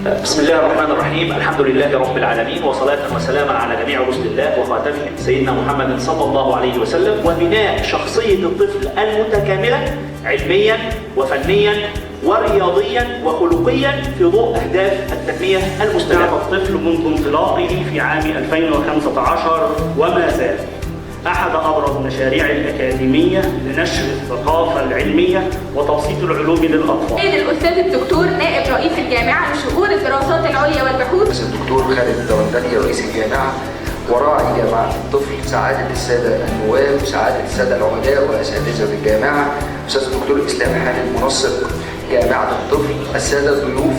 بسم الله الرحمن الرحيم. الحمد لله رب العالمين، وصلاة وسلاما على جميع رسل الله وخاتمهم سيدنا محمد صلى الله عليه وسلم. وبناء شخصية الطفل المتكاملة علميا وفنيا ورياضيا وخلقيا في ضوء أهداف التنمية المستدامة. الطفل منذ انطلاقه في عام 2015 وما زال أحد أبرز مشاريع الأكاديمية لنشر الثقافة العلمية وتبسيط العلوم للأطفال. الأستاذ الدكتور نائب رئيس الجامعة لشؤون الدراسات العليا والبحوث. الدكتور خالد الدرندلي رئيس الجامعة وراعي جامعة الطفل، سعادة السادة النواب، سعادة السادة العمداء وأساتذة الجامعة، أستاذ الدكتور إسلام حامد منسق جامعة الطفل، السادة الضيوف،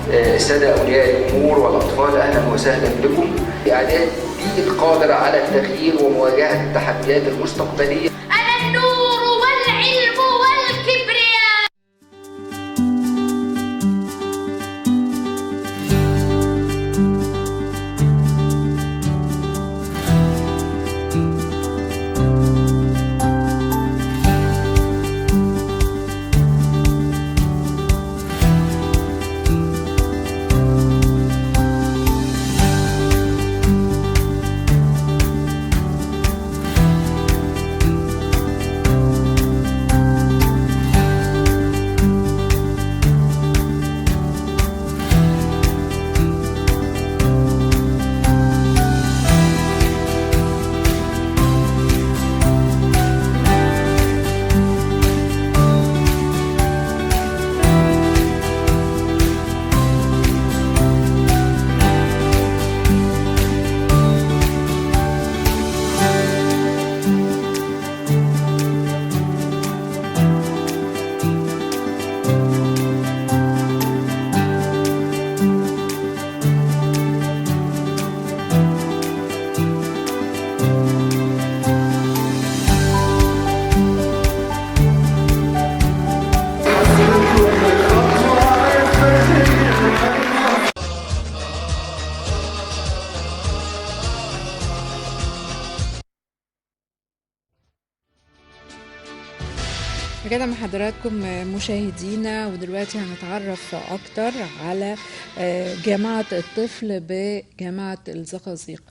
السادة أولياء الأمور والأطفال، أهلا وسهلا بكم. إعداد بيئة قادرة على التغيير ومواجهة التحديات المستقبلية. أنا النور والعلم والكبرياء. رجعنا مع حضراتكم مشاهدينا، ودلوقتي هنتعرف أكتر على جامعة الطفل بجامعة الزقازيق.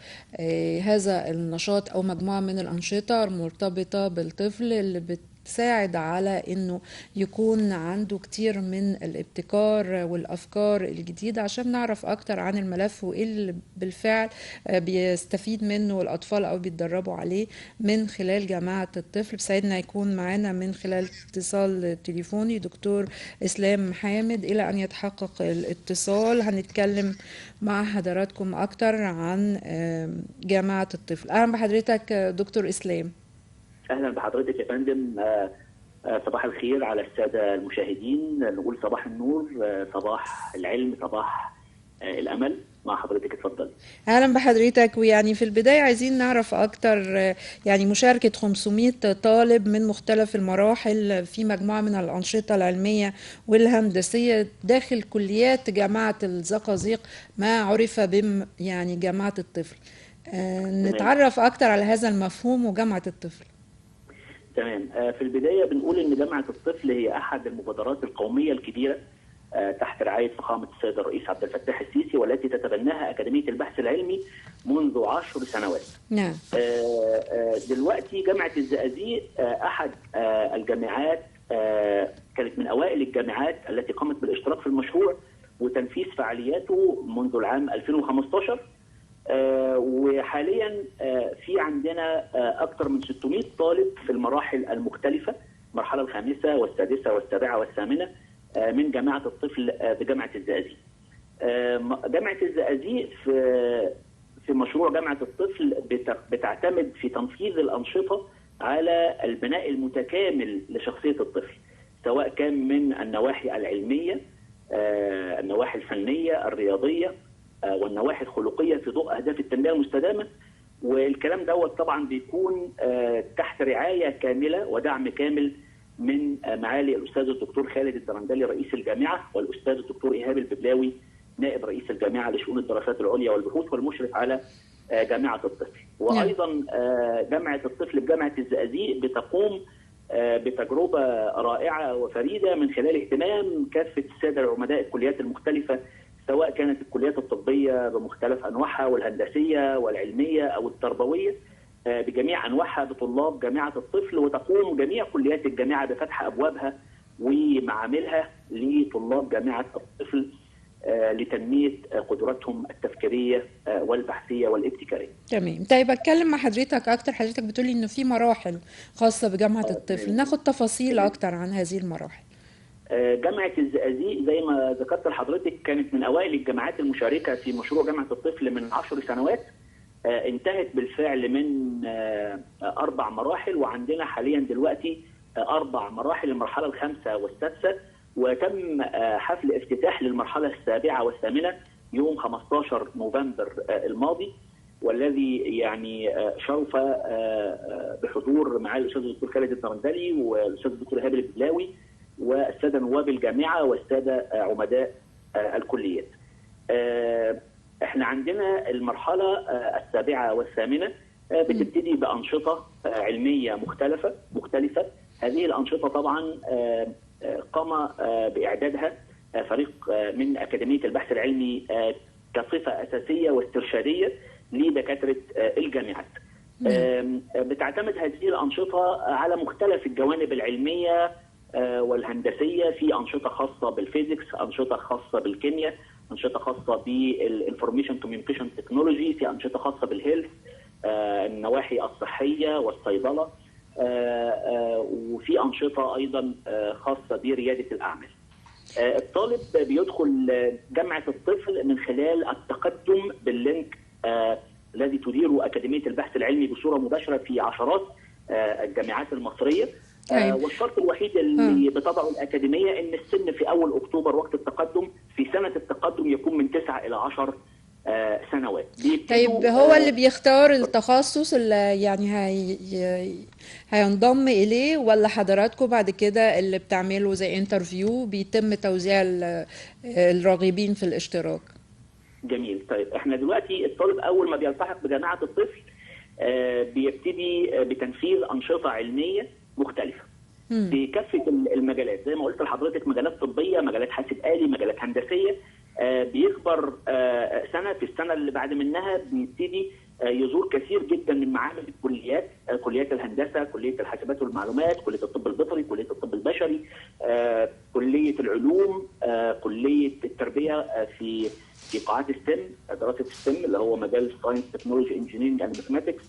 هذا النشاط أو مجموعة من الأنشطة المرتبطة بالطفل اللي تساعد على انه يكون عنده كتير من الابتكار والافكار الجديدة، عشان نعرف اكتر عن الملف وايه اللي بالفعل بيستفيد منه الاطفال او بيتدربوا عليه من خلال جامعة الطفل. بسعدنا يكون معنا من خلال اتصال تليفوني دكتور اسلام حامد. الى ان يتحقق الاتصال هنتكلم مع حضراتكم اكتر عن جامعة الطفل. اهلا بحضرتك دكتور اسلام. اهلا بحضرتك يا فندم. صباح الخير على الساده المشاهدين. نقول صباح النور، صباح العلم، صباح الامل. مع حضرتك اتفضل. اهلا بحضرتك. ويعني في البدايه عايزين نعرف اكتر يعني مشاركه 500 طالب من مختلف المراحل في مجموعه من الانشطه العلميه والهندسيه داخل كليات جامعه الزقازيق، ما عرف يعني جامعه الطفل. نتعرف اكتر على هذا المفهوم وجامعه الطفل. تمام. في البداية بنقول إن جامعة الطفل هي أحد المبادرات القومية الكبيرة تحت رعاية فخامة السيد الرئيس عبد الفتاح السيسي، والتي تتبناها أكاديمية البحث العلمي منذ 10 سنوات. نعم. دلوقتي جامعة الزقازيق أحد الجامعات، كانت من أوائل الجامعات التي قامت بالاشتراك في المشروع وتنفيذ فعالياته منذ العام 2015. وحاليا في عندنا أكثر من 600 طالب في المراحل المختلفة، المرحلة الخامسة والسادسة والسابعة والثامنة من جامعة الطفل بجامعة الزقازيق. جامعة الزقازيق في مشروع جامعة الطفل بتعتمد في تنفيذ الأنشطة على البناء المتكامل لشخصية الطفل، سواء كان من النواحي العلمية، النواحي الفنية، الرياضية، والنواحي الخلقية في ضوء أهداف التنمية المستدامة. والكلام دوت طبعا بيكون تحت رعاية كاملة ودعم كامل من معالي الأستاذ الدكتور خالد الدرندلي رئيس الجامعة، والأستاذ الدكتور إيهاب الببلاوي نائب رئيس الجامعة لشؤون الدراسات العليا والبحوث والمشرف على جامعة الطفل. وأيضا جامعة الطفل بجامعة الزقازيق بتقوم بتجربة رائعة وفريدة من خلال اهتمام كافة السادة العمداء الكليات المختلفة سواء كانت الكليات الطبيه بمختلف انواعها والهندسيه والعلميه او التربويه بجميع انواعها بطلاب جامعه الطفل، وتقوم جميع كليات الجامعه بفتح ابوابها ومعاملها لطلاب جامعه الطفل لتنميه قدراتهم التفكيريه والبحثيه والابتكاريه. تمام. طيب اتكلم مع حضرتك اكتر. حضرتك بتقولي انه في مراحل خاصه بجامعه الطفل، ناخد تفاصيل اكتر عن هذه المراحل. جامعه الزقازيق زي ما ذكرت لحضرتك كانت من اوائل الجامعات المشاركه في مشروع جامعه الطفل من 10 سنوات. انتهت بالفعل من 4 مراحل، وعندنا حاليا دلوقتي 4 مراحل، المرحله الخامسه والسادسه، وتم حفل افتتاح للمرحله السابعه والثامنه يوم 15 نوفمبر الماضي، والذي يعني شرف بحضور معالي الاستاذ الدكتور خالد الدرندلي والاستاذ الدكتور هابل البلاوي والساده نواب الجامعه والساده عمداء الكليات. احنا عندنا المرحله السابعه والثامنه بتبتدي بانشطه علميه مختلفه. هذه الانشطه طبعا قام باعدادها فريق من اكاديميه البحث العلمي كصفه اساسيه واسترشاديه لدكاتره الجامعات. بتعتمد هذه الانشطه على مختلف الجوانب العلميه والهندسيه، في انشطه خاصه بالفيزيكس، انشطه خاصه بالكيمياء، انشطه خاصه بالانفورميشن كوميونيكيشن تكنولوجي، في انشطه خاصه بالهيلث، النواحي الصحيه والصيدله، وفي انشطه ايضا خاصه برياده الاعمال. الطالب بيدخل جامعه الطفل من خلال التقدم باللينك الذي تديره اكاديميه البحث العلمي بصوره مباشره في عشرات الجامعات المصريه. والشرط الوحيد اللي بتضعه الأكاديمية إن السن في أول أكتوبر وقت التقدم، في سنة التقدم يكون من 9 إلى 10 سنوات. طيب هو اللي بيختار التخصص اللي يعني هينضم إليه، ولا حضراتكم بعد كده اللي بتعملوا زي انترفيو بيتم توزيع الراغبين في الاشتراك؟ جميل. طيب احنا دلوقتي الطالب أول ما بيلتحق بجامعة الطفل بيبتدي بتنفيذ أنشطة علمية مختلفة في كافة المجالات، زي ما قلت لحضرتك، مجالات طبية، مجالات حاسب آلي، مجالات هندسية. بيكبر سنة، في السنة اللي بعد منها بيبتدي يزور كثير جدا من معامل الكليات، كليات الهندسة، كلية الحاسبات والمعلومات، كلية الطب البيطري، كلية الطب البشري، كلية العلوم، كلية التربية في قاعات الستم، دراسة الستم اللي هو مجال ساينس تكنولوجي انجينيرنج اند ماثماتكس.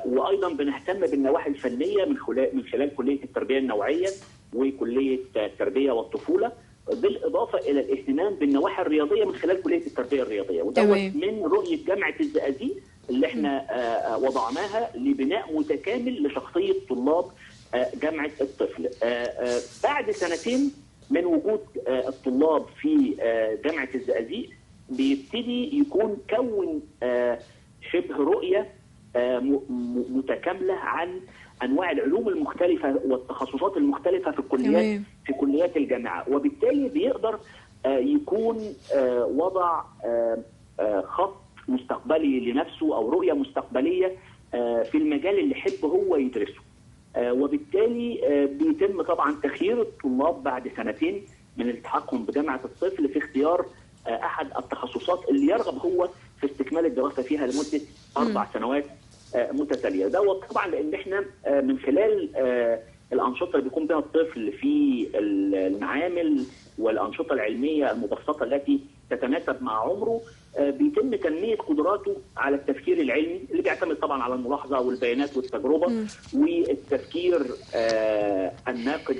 وايضا بنهتم بالنواحي الفنية من خلال كلية التربية النوعية وكلية التربية والطفولة، بالاضافه الى الاهتمام بالنواحي الرياضيه من خلال كليه التربيه الرياضيه، ودوت من رؤيه جامعه الزقازيق اللي احنا وضعناها لبناء متكامل لشخصيه طلاب جامعه الطفل. بعد سنتين من وجود الطلاب في جامعه الزقازيق بيبتدي يكون كون شبه رؤيه متكامله عن انواع العلوم المختلفه والتخصصات المختلفه في الكليات في كليات الجامعه، وبالتالي بيقدر يكون وضع خط مستقبلي لنفسه او رؤيه مستقبليه في المجال اللي يحب هو يدرسه. وبالتالي بيتم طبعا تخيير الطلاب بعد سنتين من التحاقهم بجامعه الطفل في اختيار احد التخصصات اللي يرغب هو في استكمال الدراسه فيها لمده 4 سنوات متتاليه. دوت طبعا لان احنا من خلال الانشطه اللي بيقوم بها الطفل في المعامل والانشطه العلميه المبسطه التي تتناسب مع عمره، بيتم تنميه قدراته على التفكير العلمي اللي بيعتمد طبعا على الملاحظه والبيانات والتجربه والتفكير الناقد.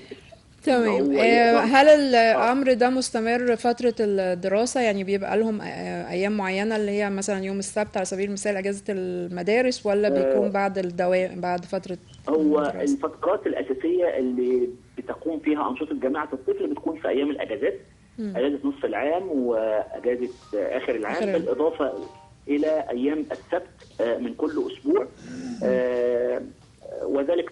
تمام. هل الامر ده مستمر فتره الدراسه؟ يعني بيبقى لهم ايام معينه اللي هي مثلا يوم السبت على سبيل المثال اجازه المدارس، ولا بيكون بعد الدوام بعد فتره هو الدراسة؟ الفترات الاساسيه اللي بتقوم فيها انشطه جامعه الطفل بتكون في ايام الاجازات، اجازه نصف العام واجازه اخر العام، بالاضافه الى ايام السبت من كل اسبوع، وذلك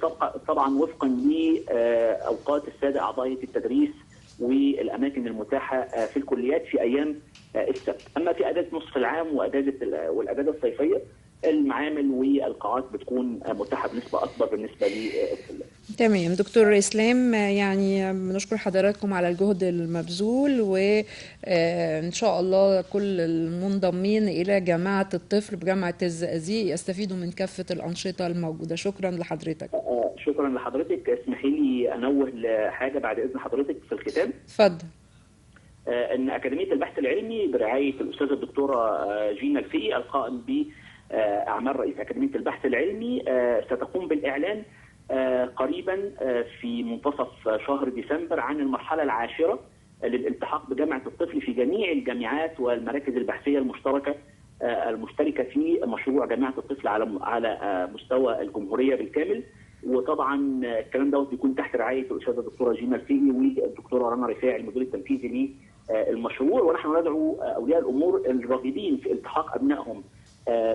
طبعا وفقا لاوقات الساده اعضاء التدريس والاماكن المتاحه في الكليات في ايام السبت. اما في اجازه نصف العام والاجازه الصيفيه، المعامل والقاعات بتكون متاحه بنسبه اكبر بالنسبه للطلاب. تمام دكتور إسلام، يعني بنشكر حضراتكم على الجهد المبذول، وإن شاء الله كل المنضمين إلى جامعة الطفل بجامعة الزقازيق يستفيدوا من كافة الأنشطة الموجودة. شكرا لحضرتك. شكرا لحضرتك. اسمحي لي أنوه لحاجة بعد إذن حضرتك في الختام. اتفضل. أن أكاديمية البحث العلمي برعاية الأستاذة الدكتورة جينا الفقي القائم بأعمال رئيس أكاديمية البحث العلمي ستقوم بالإعلان قريبا في منتصف شهر ديسمبر عن المرحلة العاشرة للالتحاق بجامعة الطفل في جميع الجامعات والمراكز البحثية المشتركة في مشروع جامعة الطفل على مستوى الجمهورية بالكامل. وطبعا الكلام دوت بيكون تحت رعاية الأستاذة الدكتورة جينا الفقي والدكتورة رنا رفاعي المدير التنفيذي للمشروع. ونحن ندعو أولياء الأمور الراغبين في التحاق أبنائهم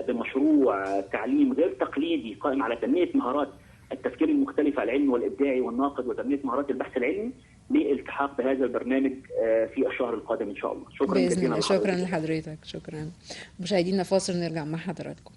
بمشروع تعليم غير تقليدي قائم على تنمية مهارات التفكير المختلفة العلمي والإبداعي والناقد وتنمية مهارات البحث العلمي للالتحاق بهذا البرنامج في الشهر القادم إن شاء الله. شكرا بإذن جزيلا. الله. شكرا لحضرتك. شكرا. مشاهدينا فاصل نرجع مع حضراتكم.